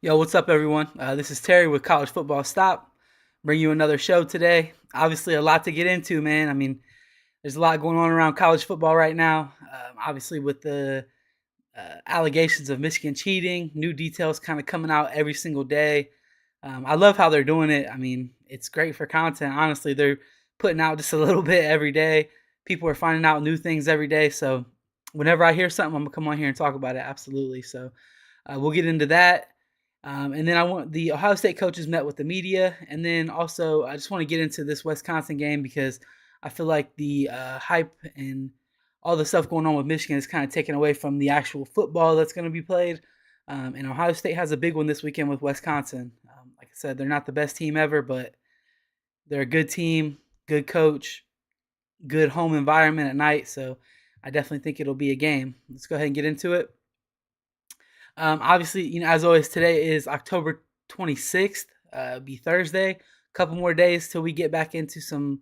Yo, what's up, everyone? This is Terry with College Football Stop. Bring you another show today. Obviously, a lot to get into, man. I mean, there's a lot going on around college football right now. Obviously, with the allegations of Michigan cheating, new details kind of coming out every single day. I love how they're doing it. I mean, it's great for content. Honestly, they're putting out just a little bit every day. People are finding out new things every day. So, whenever I hear something, I'm gonna come on here and talk about it. Absolutely. So, we'll get into that. And then I want the Ohio State coaches met with the media, and then also I just want to get into this Wisconsin game because I feel like the hype and all the stuff going on with Michigan is kind of taken away from the actual football that's going to be played. And Ohio State has a big one this weekend with Wisconsin. Like I said, they're not the best team ever, but they're a good team, good coach, good home environment at night. So I definitely think it'll be a game. Let's go ahead and get into it. Obviously, as always, today is October 26th. Be Thursday. A couple more days till we get back into some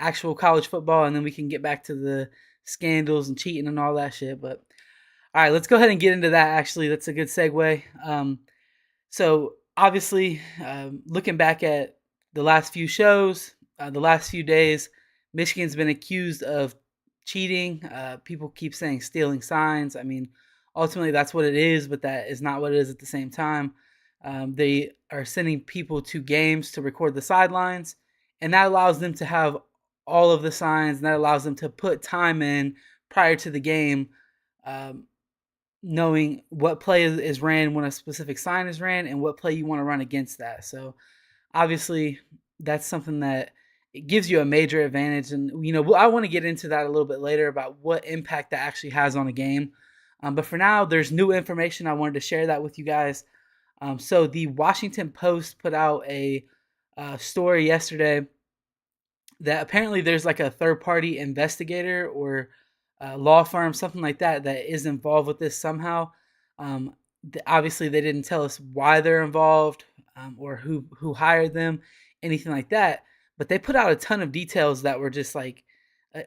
actual college football, and then we can get back to the scandals and cheating and all that shit. But all right, let's go ahead and get into that. Actually, that's a good segue. So obviously, looking back at the last few shows, the last few days, Michigan's been accused of cheating. People keep saying stealing signs. I mean, ultimately that's what it is, but that is not what it is at the same time. They are sending people to games to record the sidelines, and that allows them to have all of the signs, and that allows them to put time in prior to the game, um, knowing what play is ran when a specific sign is ran and what play you want to run against that. So obviously, that's something that it gives you a major advantage. And I want to get into that a little bit later about what impact that actually has on a game. But for now, there's new information. I wanted to share that with you guys. So the Washington Post put out a story yesterday that apparently there's like a third party investigator or law firm, something like that, that is involved with this somehow. Obviously, they didn't tell us why they're involved, or who hired them, anything like that. But they put out a ton of details that were just like,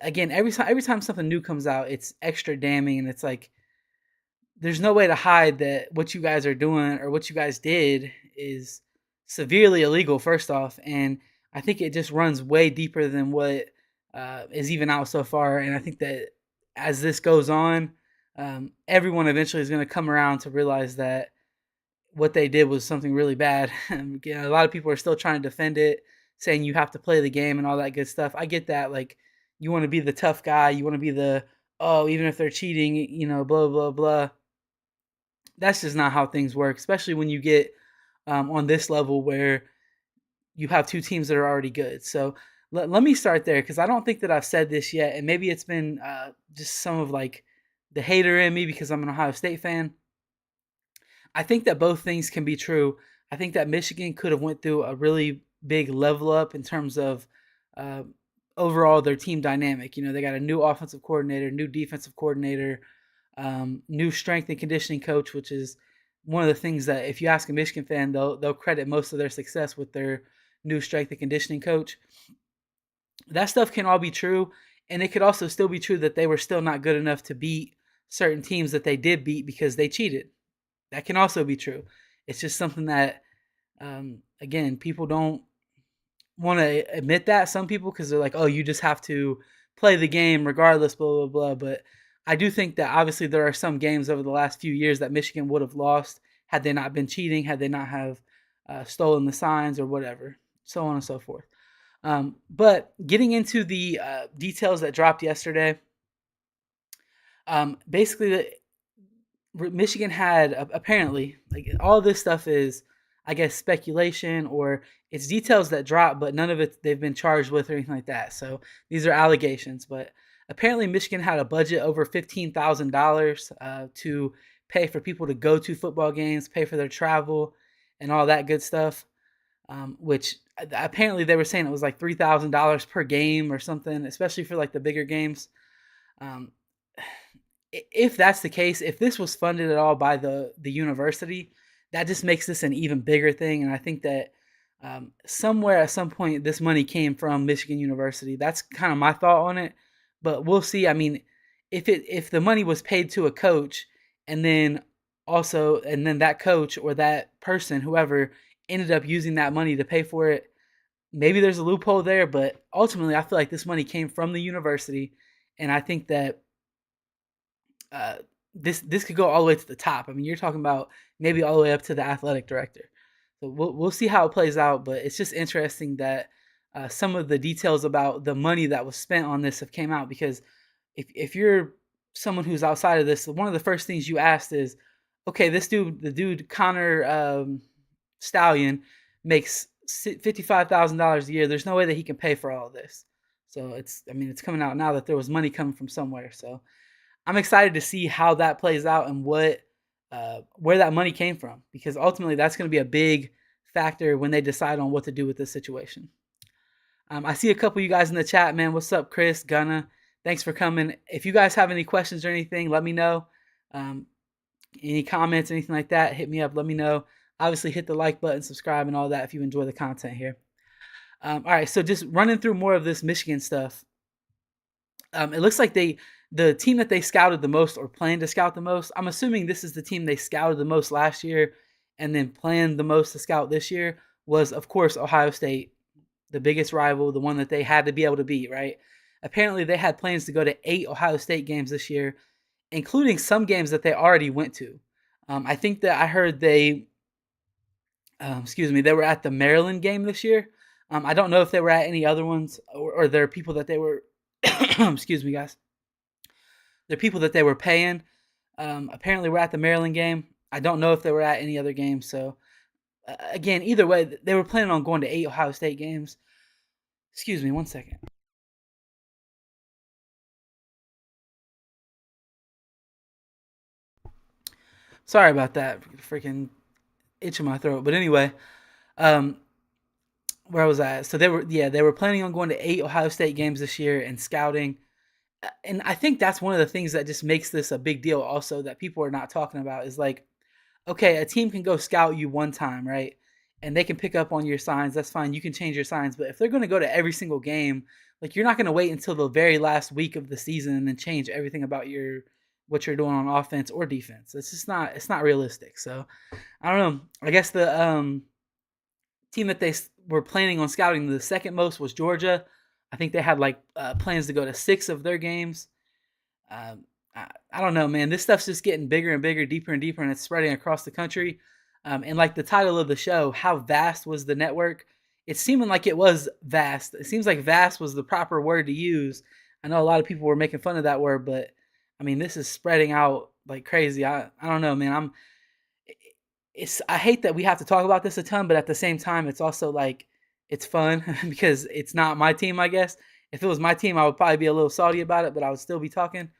again, every time something new comes out, it's extra damning, and it's like there's no way to hide that what you guys are doing or what you guys did is severely illegal, first off. And I think it just runs way deeper than what is even out so far. And I think that as this goes on, everyone eventually is going to come around to realize that what they did was something really bad. A lot of people are still trying to defend it, saying you have to play the game and all that good stuff. I get that. Like, you want to be the tough guy, you want to be the, oh, even if they're cheating, blah, blah, blah. That's just not how things work, especially when you get on this level where you have two teams that are already good. So let me start there because I don't think that I've said this yet, and maybe it's been just some of like the hater in me because I'm an Ohio State fan. I think that both things can be true. I think that Michigan could have went through a really big level up in terms of uh, overall their team dynamic. They got a new offensive coordinator, new defensive coordinator, new strength and conditioning coach, which is one of the things that if you ask a Michigan fan, they'll credit most of their success with their new strength and conditioning coach. That stuff can all be true, and it could also still be true that they were still not good enough to beat certain teams that they did beat because they cheated. That can also be true. It's just something that, again, people don't want to admit that. Some people, because they're like, oh, you just have to play the game regardless, blah, blah, blah. But I do think that obviously there are some games over the last few years that Michigan would have lost had they not been cheating, had they not have stolen the signs or whatever, so on and so forth. But getting into the details that dropped yesterday, basically, Michigan had apparently, like, all this stuff is, I guess, speculation or it's details that drop, but none of it they've been charged with or anything like that. So these are allegations. But apparently, Michigan had a budget over $15,000 to pay for people to go to football games, pay for their travel, and all that good stuff. Which apparently they were saying it was like $3,000 per game or something, especially for like the bigger games. Um, if that's the case, if this was funded at all by the university, that just makes this an even bigger thing. And I think that somewhere at some point this money came from Michigan University. That's kind of my thought on it, but we'll see. I mean, if the money was paid to a coach and then also, and then that coach or that person, whoever, ended up using that money to pay for it. Maybe there's a loophole there, but ultimately, I feel like this money came from the university, and I think that uh, this could go all the way to the top. I mean, you're talking about maybe all the way up to the athletic director. So we'll see how it plays out, but it's just interesting that some of the details about the money that was spent on this have came out, because if you're someone who's outside of this, one of the first things you asked is, okay, the dude Connor Stallion makes $55,000 a year. There's no way that he can pay for all of this. So I mean, it's coming out now that there was money coming from somewhere. So I'm excited to see how that plays out and where that money came from, because ultimately that's going to be a big factor when they decide on what to do with this situation. I see a couple of you guys in the chat, man. What's up, Chris, Gunna? Thanks for coming. If you guys have any questions or anything, let me know. Um, any comments, anything like that, hit me up. Let me know. Obviously, hit the like button, subscribe, and all that if you enjoy the content here. All right, so just running through more of this Michigan stuff. It looks like the team that they scouted the most or planned to scout the most. I'm assuming this is the team they scouted the most last year, and then planned the most to scout this year. Was, of course, Ohio State, the biggest rival, the one that they had to be able to beat, right? Apparently, they had plans to go to 8 Ohio State games this year, including some games that they already went to. I think that I heard they were at the Maryland game this year. I don't know if they were at any other ones, or there are people that they were, excuse me, guys. There are people that they were paying. Apparently, we're at the Maryland game. I don't know if they were at any other games. So, again, either way, they were planning on going to 8 Ohio State games. Excuse me, one second. Sorry about that. Freaking itch in my throat. But anyway, um, where was I? So they were planning on going to 8 Ohio State games this year and scouting. And I think that's one of the things that just makes this a big deal. Also, that people are not talking about is like, okay, a team can go scout you one time, right? And they can pick up on your signs. That's fine. You can change your signs. But if they're going to go to every single game, like, you're not going to wait until the very last week of the season and then change everything about what you're doing on offense or defense. It's not realistic. So I don't know. I guess the team that they were planning on scouting the second most was Georgia. I think they had like plans to go to 6 of their games. I don't know, man. This stuff's just getting bigger and bigger, deeper and deeper, and it's spreading across the country. And like the title of the show, how vast was the network? It's seeming like it was vast. It seems like vast was the proper word to use. I know a lot of people were making fun of that word, but I mean, this is spreading out like crazy. I don't know, man. I hate that we have to talk about this a ton, but at the same time, it's also like it's fun because it's not my team, I guess. If it was my team, I would probably be a little salty about it, but I would still be talking.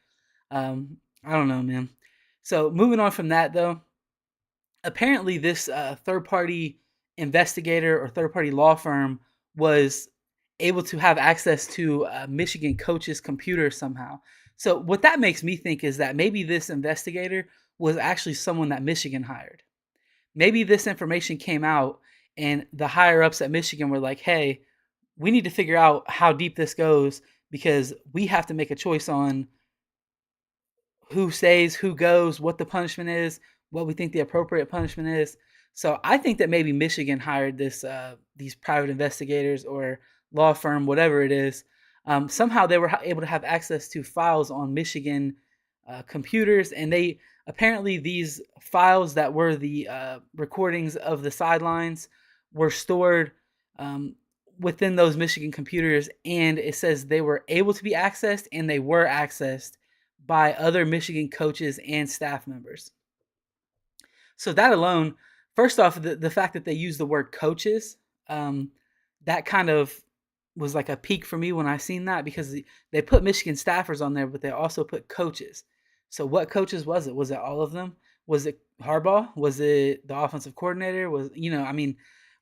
I don't know, man. So moving on from that, though, apparently this third party investigator or third party law firm was able to have access to Michigan coach's computer somehow. So what that makes me think is that maybe this investigator was actually someone that Michigan hired. Maybe this information came out and the higher ups at Michigan were like, hey, we need to figure out how deep this goes, because we have to make a choice on who stays, who goes, what the punishment is, what we think the appropriate punishment is. So I think that maybe Michigan hired these private investigators or law firm, whatever it is. Somehow they were able to have access to files on Michigan computers, and they apparently these files that were the recordings of the sidelines were stored within those Michigan computers, and it says they were able to be accessed, and they were accessed by other Michigan coaches and staff members. So that alone, first off, the fact that they use the word coaches, that kind of was like a peak for me when I seen that, because they put Michigan staffers on there, but they also put coaches. So what coaches was it? Was it all of them? Was it Harbaugh? Was it the offensive coordinator? I mean,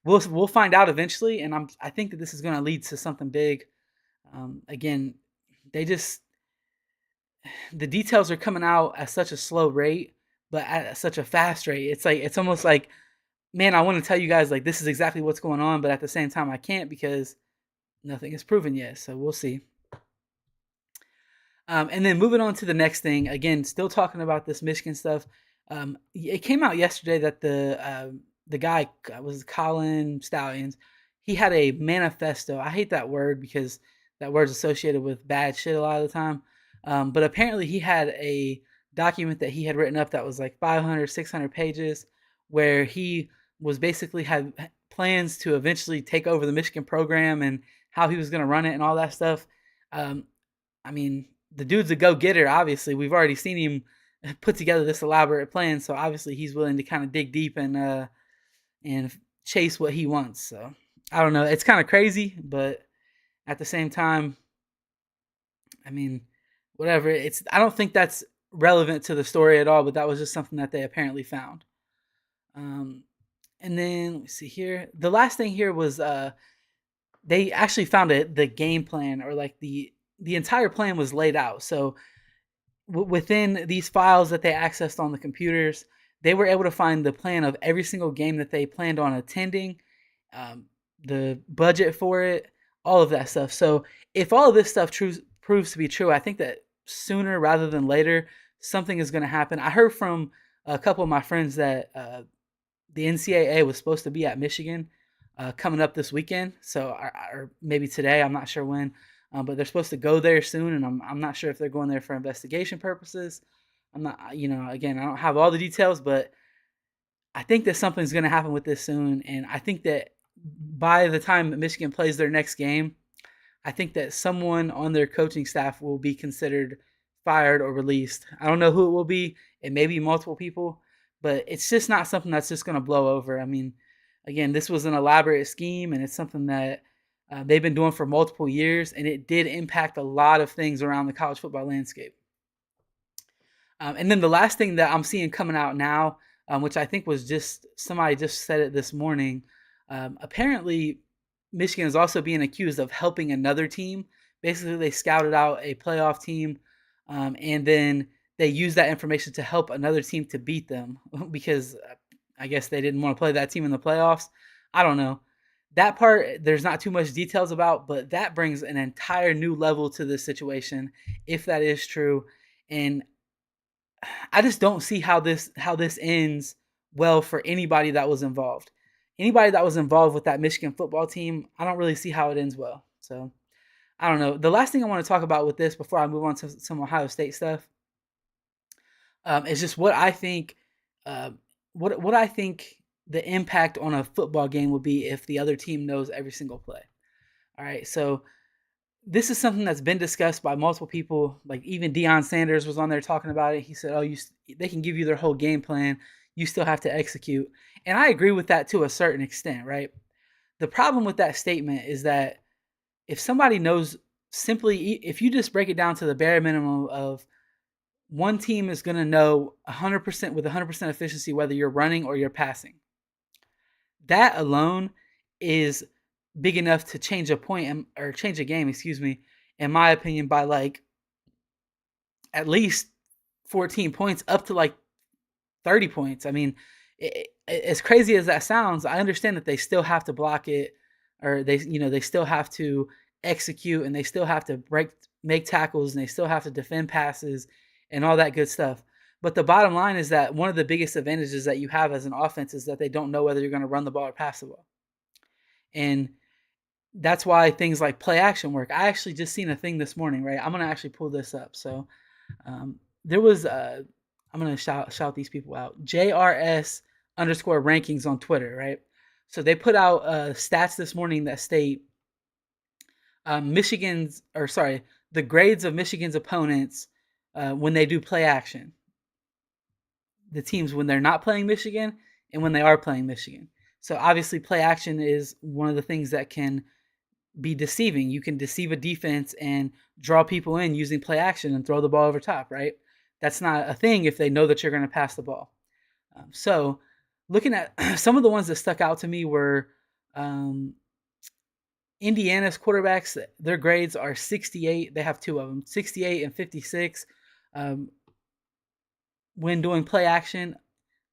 we'll find out eventually, and I think that this is going to lead to something big. Again, the details are coming out at such a slow rate, but at such a fast rate. It's almost like, man, I want to tell you guys like this is exactly what's going on, but at the same time I can't, because nothing is proven yet. So we'll see. And then moving on to the next thing, again, still talking about this Michigan stuff. It came out yesterday that the guy was Colin Stallions. He had a manifesto. I hate that word because that word's associated with bad shit a lot of the time. But apparently he had a document that he had written up that was like 500, 600 pages, where he was basically had plans to eventually take over the Michigan program and how he was going to run it and all that stuff. Um, I mean, the dude's a go getter. Obviously, we've already seen him put together this elaborate plan, so obviously he's willing to kind of dig deep and chase what he wants. So I don't know. It's kind of crazy, but at the same time, I mean, whatever. It's I don't think that's relevant to the story at all, but that was just something that they apparently found. Um, and then let me see here. The last thing here was they actually found the game plan, or like the entire plan was laid out. So within these files that they accessed on the computers, they were able to find the plan of every single game that they planned on attending, um, the budget for it, all of that stuff. So if all of this stuff proves to be true, I think that sooner rather than later, something is going to happen. I heard from a couple of my friends that the NCAA was supposed to be at Michigan coming up this weekend, so or maybe today. I'm not sure when, but they're supposed to go there soon, and I'm not sure if they're going there for investigation purposes. I'm not, again, I don't have all the details, but I think that something's going to happen with this soon, and I think that by the time Michigan plays their next game, I think that someone on their coaching staff will be considered fired or released. I don't know who it will be. It may be multiple people, but it's just not something that's just going to blow over. I mean, again, this was an elaborate scheme, and it's something that they've been doing for multiple years, and it did impact a lot of things around the college football landscape. And then the last thing that I'm seeing coming out now, which I think was just somebody just said it this morning. Apparently, Michigan is also being accused of helping another team. Basically, they scouted out a playoff team, and then they used that information to help another team to beat them because I guess they didn't want to play that team in the playoffs. I don't know. That part, there's not too much details about, but that brings an entire new level to this situation if that is true. And I just don't see how this ends well for anybody that was involved. Anybody that was involved with that Michigan football team, I don't really see how it ends well. So I don't know. The last thing I want to talk about with this before I move on to some Ohio State stuff is just what I think. Uh, what I think the impact on a football game will be if the other team knows every single play. All right, so this is something that's been discussed by multiple people. Like even Deion Sanders was on there talking about it. He said, "Oh, they can give you their whole game plan. You still have to execute." And I agree with that to a certain extent, right? The problem with that statement is that if somebody knows simply, if you just break it down to the bare minimum of one team is going to know 100% with 100% efficiency whether you're running or you're passing, that alone is big enough to change a point or change a game, excuse me, in my opinion, by like at least 14 points up to like 30 points. I mean, as crazy as that sounds, I understand that they still have to block it, or they still have to execute, and they still have to make tackles, and they still have to defend passes and all that good stuff. But the bottom line is that one of the biggest advantages that you have as an offense is that they don't know whether you're going to run the ball or pass the ball. And that's why things like play action work. I actually just seen a thing this morning, right? I'm going to actually pull this up. So there was, I'm going to shout these people out. JRS underscore rankings on Twitter, right? So they put out stats this morning that state the grades of Michigan's opponents when they do play action. The teams when they're not playing Michigan and when they are playing Michigan. So obviously play action is one of the things that can be deceiving. You can deceive a defense and draw people in using play action and throw the ball over top, right? That's not a thing if they know that you're going to pass the ball. So looking at some of the ones that stuck out to me were Indiana's quarterbacks. Their grades are 68. They have two of them, 68 and 56. When doing play action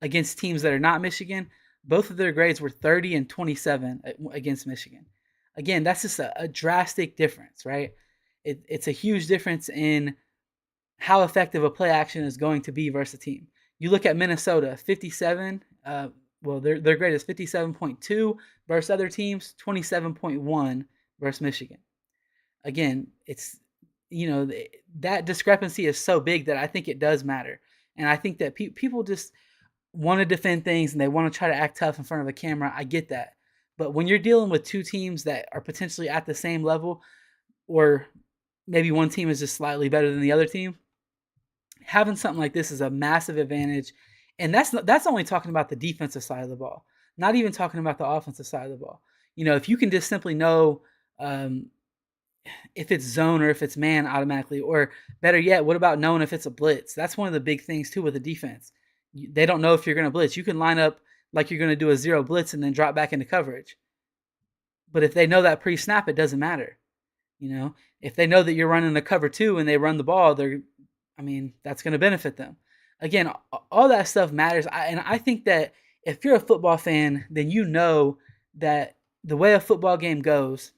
against teams that are not Michigan, both of their grades were 30 and 27 against Michigan. Again, that's just a drastic difference, right? It's a huge difference in how effective a play action is going to be versus a team. You look at Minnesota, 57. Well, their grade is 57.2 versus other teams, 27.1 versus Michigan. Again, it's that discrepancy is so big that I think it does matter, and I think that people just want to defend things and they want to try to act tough in front of a camera. I get that, but when you're dealing with two teams that are potentially at the same level, or maybe one team is just slightly better than the other team, having something like this is a massive advantage. And that's only talking about the defensive side of the ball, not even talking about the offensive side of the ball. If you can just simply know um, if it's zone or if it's man automatically, or better yet, what about knowing if it's a blitz? That's one of the big things too with the defense. They don't know if you're going to blitz. You can line up like you're going to do a zero blitz and then drop back into coverage. But if they know that pre-snap, it doesn't matter. If they know that you're running the cover two and they run the ball, that's going to benefit them. Again, all that stuff matters. And I think that if you're a football fan, then you know that the way a football game goes,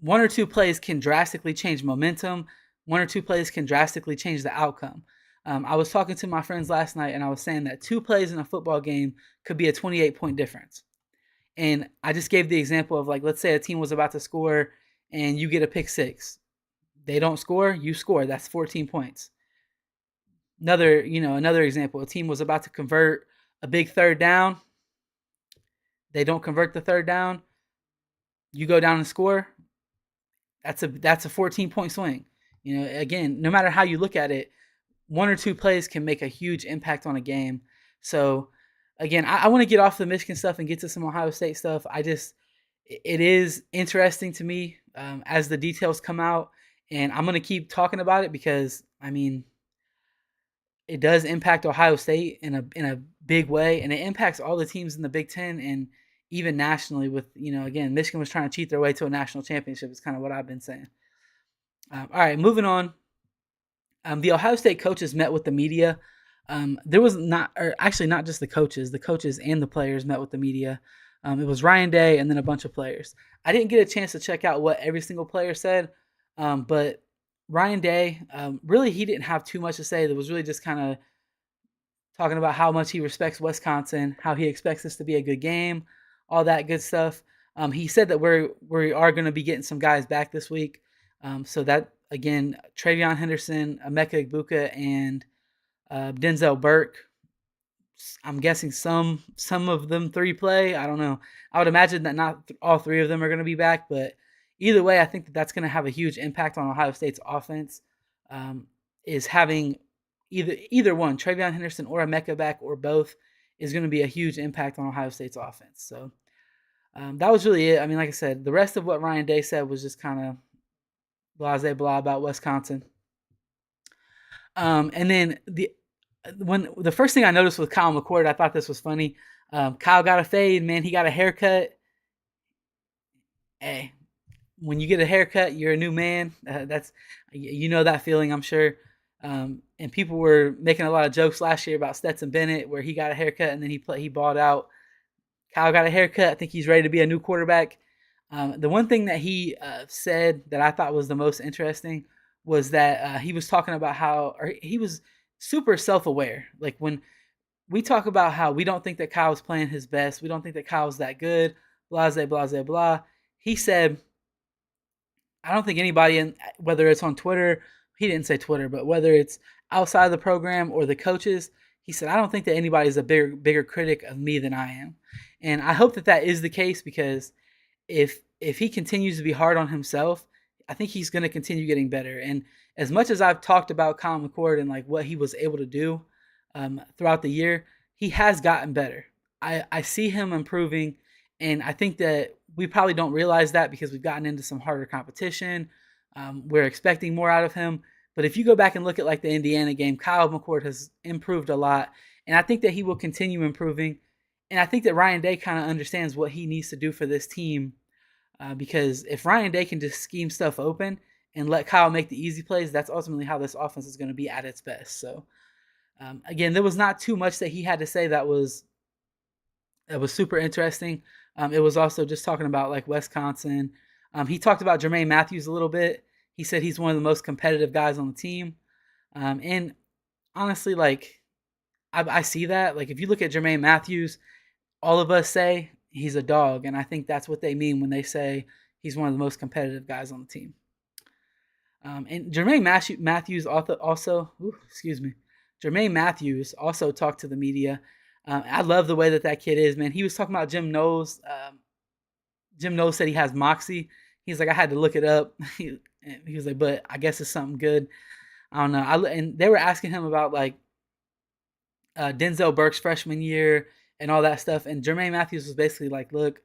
one or two plays can drastically change momentum. One or two plays can drastically change the outcome. I was talking to my friends last night, and I was saying that two plays in a football game could be a 28-point difference. And I just gave the example of, like, let's say a team was about to score and you get a pick six. They don't score, you score. That's 14 points. Another example, a team was about to convert a big third down. They don't convert the third down. You go down and score. That's a 14-point swing. Again, no matter how you look at it, one or two plays can make a huge impact on a game. So, again, I want to get off the Michigan stuff and get to some Ohio State stuff. It is interesting to me as the details come out, and I'm going to keep talking about it because, it does impact Ohio State in a big way, and it impacts all the teams in the Big Ten and even nationally. With again, Michigan was trying to cheat their way to a national championship. Is kind of what I've been saying. All right, moving on. The Ohio State coaches met with the media. There was not just the coaches and the players met with the media. It was Ryan Day and then a bunch of players. I didn't get a chance to check out what every single player said, but Ryan Day, really, he didn't have too much to say. That was really just kind of talking about how much he respects Wisconsin, how he expects this to be a good game, all that good stuff. He said that we are going to be getting some guys back this week. So that, again, TreVeyon Henderson, Emeka Egbuka, and Denzel Burke. I'm guessing some of them three play. I don't know. I would imagine that not all three of them are going to be back, but either way, I think that's going to have a huge impact on Ohio State's offense. Is having either one, TreVeyon Henderson or Emeka back, or both, is going to be a huge impact on Ohio State's offense. So that was really it. Like I said, the rest of what Ryan Day said was just kind of blase blah about Wisconsin. And then the first thing I noticed with Kyle McCord, I thought this was funny. Kyle got a fade, man. He got a haircut. Hey, when you get a haircut, you're a new man. That's that feeling, I'm sure. And people were making a lot of jokes last year about Stetson Bennett, where he got a haircut and then he balled out. Kyle got a haircut. I think he's ready to be a new quarterback. The one thing that he said that I thought was the most interesting was that he was talking about he was super self-aware. Like, when we talk about how we don't think that Kyle's playing his best, we don't think that Kyle's that good, blah, blah, blah, blah. He said, I don't think anybody, whether it's on Twitter, he didn't say Twitter, but whether it's outside of the program or the coaches, he said, I don't think that anybody's a bigger critic of me than I am. And I hope that is the case, because if he continues to be hard on himself, I think he's going to continue getting better. And as much as I've talked about Kyle McCord and like what he was able to do throughout the year, he has gotten better. I see him improving, and I think that we probably don't realize that because we've gotten into some harder competition. We're expecting more out of him. But if you go back and look at like the Indiana game, Kyle McCord has improved a lot, and I think that he will continue improving. And I think that Ryan Day kind of understands what he needs to do for this team, because if Ryan Day can just scheme stuff open and let Kyle make the easy plays, that's ultimately how this offense is going to be at its best. So, again, there was not too much that he had to say that was super interesting. It was also just talking about like Wisconsin. He talked about Jermaine Matthews a little bit. He said he's one of the most competitive guys on the team. And honestly, like I see that. Like if you look at Jermaine Matthews, all of us say he's a dog, and I think that's what they mean when they say he's one of the most competitive guys on the team. And Matthews also excuse me, Jermaine Matthews also talked to the media. I love the way that kid is, man. He was talking about Jim Knowles. Jim Knowles said he has moxie. He's like, I had to look it up. He was like, but I guess it's something good. I don't know. And they were asking him about like Denzel Burke's freshman year and all that stuff. And Jermaine Matthews was basically like, look,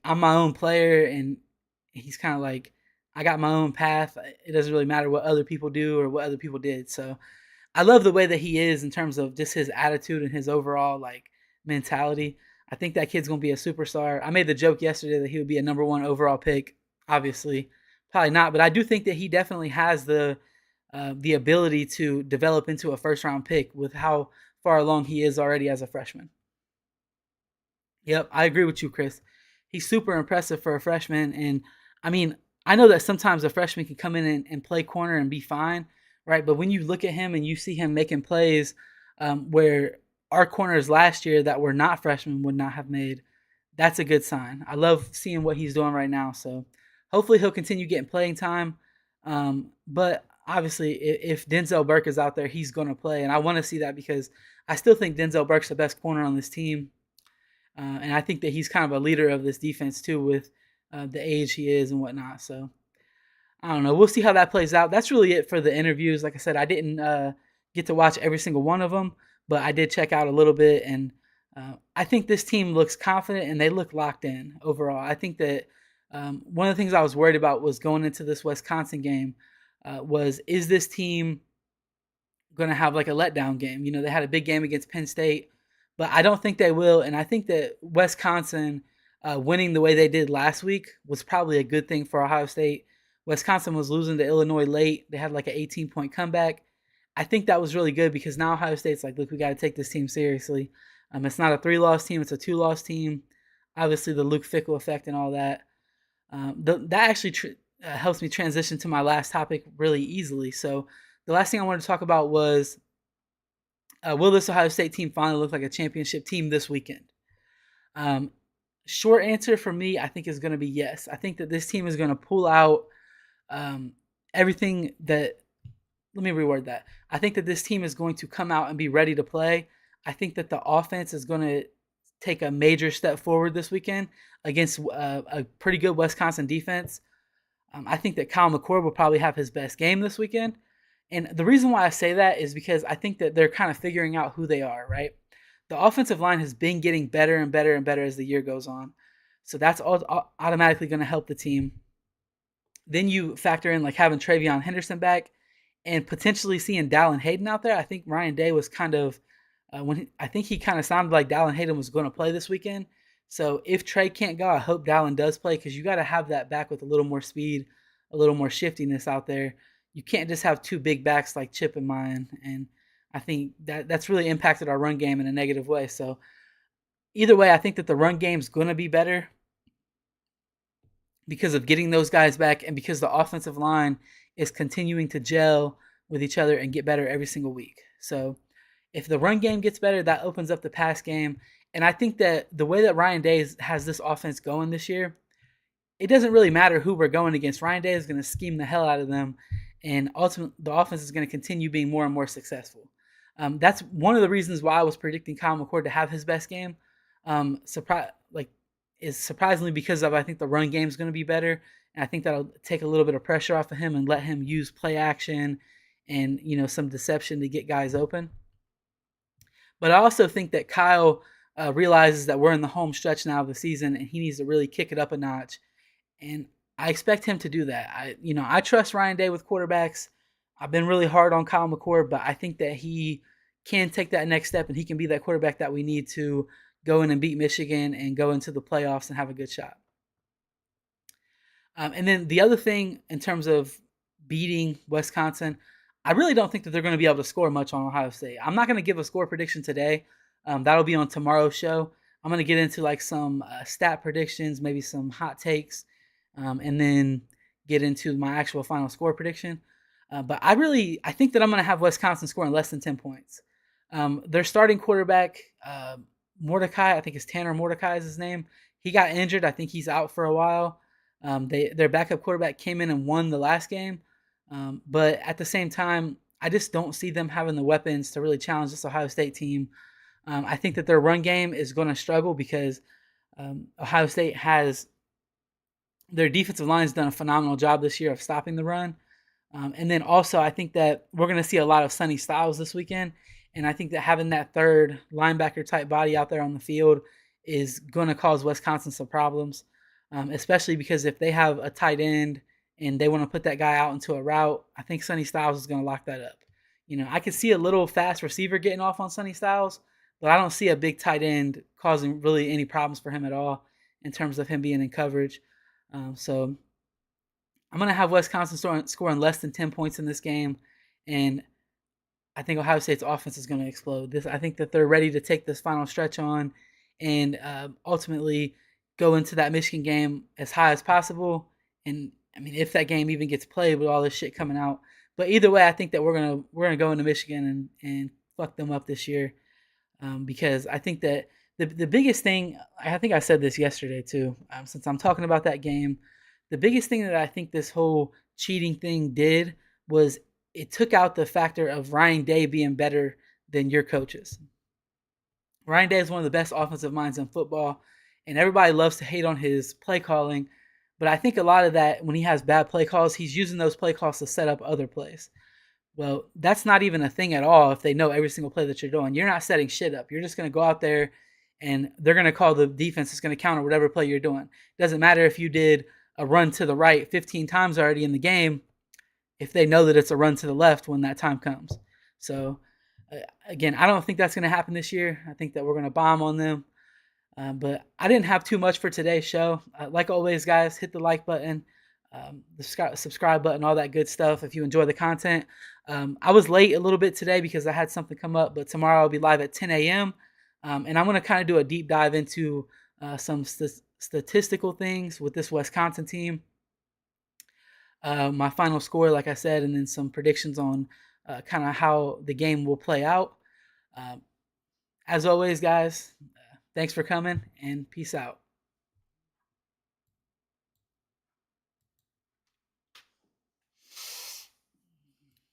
I'm my own player, and he's kind of like, I got my own path. It doesn't really matter what other people do or what other people did. So I love the way that he is in terms of just his attitude and his overall like mentality. I think that kid's gonna be a superstar. I made the joke yesterday that he would be a number one overall pick. Obviously, probably not, but I do think that he definitely has the ability to develop into a first round pick with how far along he is already as a freshman. Yep, I agree with you, Chris. He's super impressive for a freshman. And I mean, I know that sometimes a freshman can come in and play corner and be fine, right? But when you look at him and you see him making plays where our corners last year that were not freshmen would not have made, that's a good sign. I love seeing what he's doing right now. So hopefully he'll continue getting playing time. But obviously, if Denzel Burke is out there, he's going to play. And I want to see that because I still think Denzel Burke's the best corner on this team. And I think that he's kind of a leader of this defense too, with the age he is and whatnot. So I don't know. We'll see how that plays out. That's really it for the interviews. Like I said, I didn't get to watch every single one of them, but I did check out a little bit, and I think this team looks confident and they look locked in overall. I think that one of the things I was worried about was going into this Wisconsin game was, is this team going to have like a letdown game? You know, they had a big game against Penn State, but I don't think they will. And I think that Wisconsin winning the way they did last week was probably a good thing for Ohio State. Wisconsin was losing to Illinois late. They had like an 18-point comeback. I think that was really good because now Ohio State's like, look, we got to take this team seriously. It's not a 3-loss team; it's a 2-loss team. Obviously, the Luke Fickell effect and all that. That actually helps me transition to my last topic really easily. So, the last thing I wanted to talk about was, will this Ohio State team finally look like a championship team this weekend? Um, Short answer for me, I think, is going to be yes. I think that this team is going to pull out um, everything that. Let me reword that. I think that this team is going to come out and be ready to play. I think that the offense is going to take a major step forward this weekend against a pretty good Wisconsin defense. I think that Kyle McCord will probably have his best game this weekend. And the reason why I say that is because I think that they're kind of figuring out who they are, right? The offensive line has been getting better and better and better as the year goes on. So that's all automatically going to help the team. Then you factor in like having Travion Henderson back and potentially seeing Dallin Hayden out there. I think Ryan Day was kind of I think he kind of sounded like Dallin Hayden was going to play this weekend. So if Trey can't go, I hope Dallin does play because you got to have that back with a little more speed, a little more shiftiness out there. You can't just have two big backs like Chip and mine. And I think that's really impacted our run game in a negative way. So either way, I think that the run game's going to be better because of getting those guys back and because the offensive line is continuing to gel with each other and get better every single week. So if the run game gets better, that opens up the pass game. And I think that the way that Ryan Day has this offense going this year, it doesn't really matter who we're going against. Ryan Day is going to scheme the hell out of them, and ultimately the offense is going to continue being more and more successful. That's one of the reasons why I was predicting Kyle McCord to have his best game. Is surprisingly because of I think the run game is going to be better, and I think that'll take a little bit of pressure off of him and let him use play action and some deception to get guys open. But I also think that Kyle realizes that we're in the home stretch now of the season, and he needs to really kick it up a notch. And I expect him to do that. I trust Ryan Day with quarterbacks. I've been really hard on Kyle McCord, but I think that he can take that next step, and he can be that quarterback that we need to go in and beat Michigan and go into the playoffs and have a good shot. And then the other thing in terms of beating Wisconsin, I really don't think that they're going to be able to score much on Ohio State. I'm not going to give a score prediction today. That'll be on tomorrow's show. I'm going to get into like some stat predictions, maybe some hot takes, and then get into my actual final score prediction. But I think that I'm going to have Wisconsin scoring less than 10 points. Their starting quarterback, Mordecai, I think it's Tanner Mordecai is his name. He got injured. I think he's out for a while. Their backup quarterback came in and won the last game. But at the same time, I just don't see them having the weapons to really challenge this Ohio State team. I think that their run game is going to struggle because Ohio State has their defensive line has done a phenomenal job this year of stopping the run. And then also, I think that we're going to see a lot of Sonny Styles this weekend. And I think that having that third linebacker type body out there on the field is going to cause Wisconsin some problems, especially because if they have a tight end and they want to put that guy out into a route, I think Sonny Styles is going to lock that up. I could see a little fast receiver getting off on Sonny Styles, but I don't see a big tight end causing really any problems for him at all in terms of him being in coverage. So I'm going to have Wisconsin scoring less than 10 points in this game, and I think Ohio State's offense is going to explode. I think that they're ready to take this final stretch on and ultimately go into that Michigan game as high as possible. And I mean, if that game even gets played with all this shit coming out, but either way, I think that we're gonna go into Michigan and fuck them up this year, because I think that the biggest thing, I think I said this yesterday too, since I'm talking about that game, the biggest thing that I think this whole cheating thing did was it took out the factor of Ryan Day being better than your coaches. Ryan Day is one of the best offensive minds in football, and everybody loves to hate on his play calling. But I think a lot of that, when he has bad play calls, he's using those play calls to set up other plays. Well, that's not even a thing at all if they know every single play that you're doing. You're not setting shit up. You're just going to go out there and they're going to call the defense that's going to counter whatever play you're doing. It doesn't matter if you did a run to the right 15 times already in the game if they know that it's a run to the left when that time comes. So, again, I don't think that's going to happen this year. I think that we're going to bomb on them. But I didn't have too much for today's show. Like always, guys, hit the like button, the subscribe button, all that good stuff if you enjoy the content. I was late a little bit today because I had something come up, but tomorrow I'll be live at 10 a.m. And I'm going to kind of do a deep dive into some statistical things with this Wisconsin team. My final score, like I said, and then some predictions on kind of how the game will play out. As always, guys, thanks for coming, and peace out.